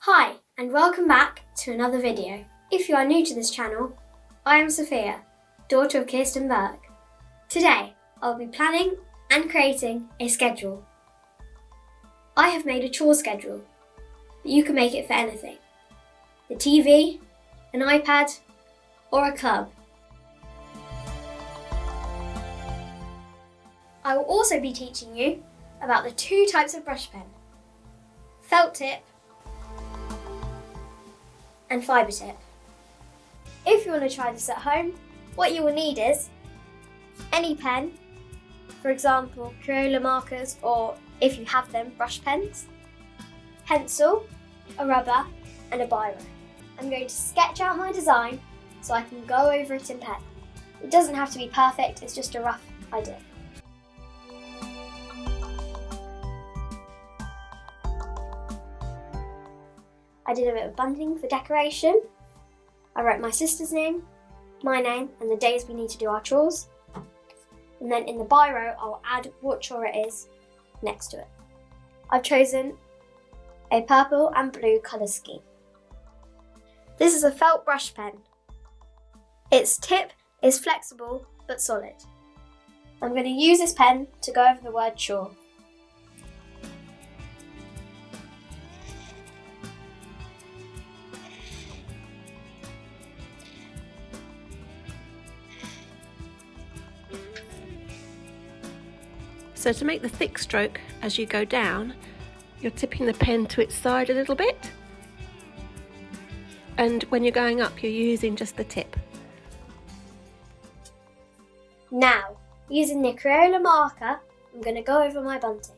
Hi and welcome back to another video. If you are new to this channel, I am Sofia, daughter of Kirsten Burke. Today I'll be planning and creating a schedule. I have made a chore schedule, but you can make it for anything. The TV, an iPad or a club. I will also be teaching you about the two types of brush pen, felt tip and fibre tip. If you want to try this at home, what you will need is any pen, for example Crayola markers, or if you have them, brush pens, pencil, a rubber and a biro. I'm going to sketch out my design so I can go over it in pen. It doesn't have to be perfect, it's just a rough idea. I did a bit of bunting for decoration. I wrote my sister's name, my name, and the days we need to do our chores. And then in the biro, I'll add what chore it is next to it. I've chosen a purple and blue colour scheme. This is a felt brush pen. Its tip is flexible but solid. I'm going to use this pen to go over the word chore. So to make the thick stroke as you go down, you're tipping the pen to its side a little bit. And when you're going up, you're using just the tip. Now, using the Crayola marker, I'm going to go over my bunting.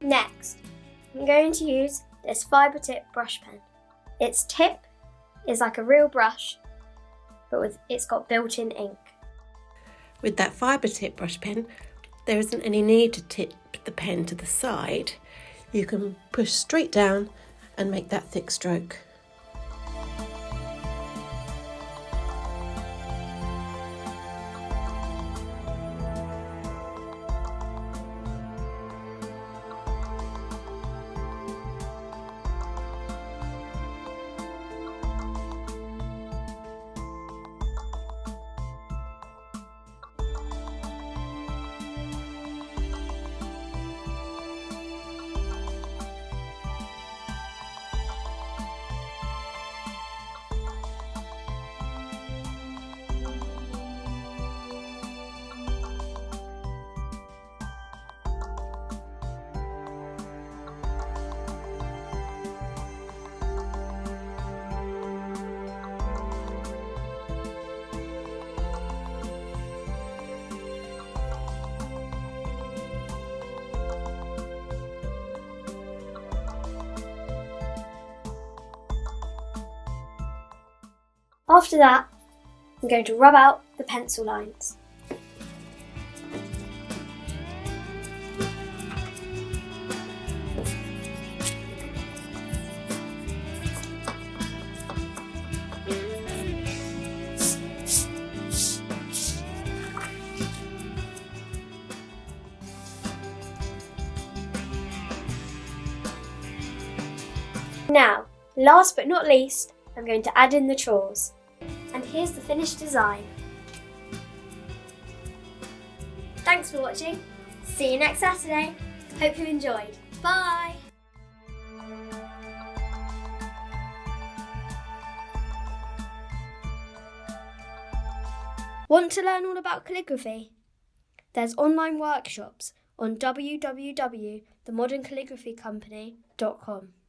Next, I'm going to use this fibre tip brush pen. Its tip is like a real brush, but it's got built-in ink. With that fibre tip brush pen, there isn't any need to tip the pen to the side. You can push straight down and make that thick stroke. After that, I'm going to rub out the pencil lines. Now, last but not least, I'm going to add in the chores. And here's the finished design. Thanks for watching. See you next Saturday. Hope you enjoyed. Bye! Want to learn all about calligraphy? There's online workshops on www.themoderncalligraphycompany.com.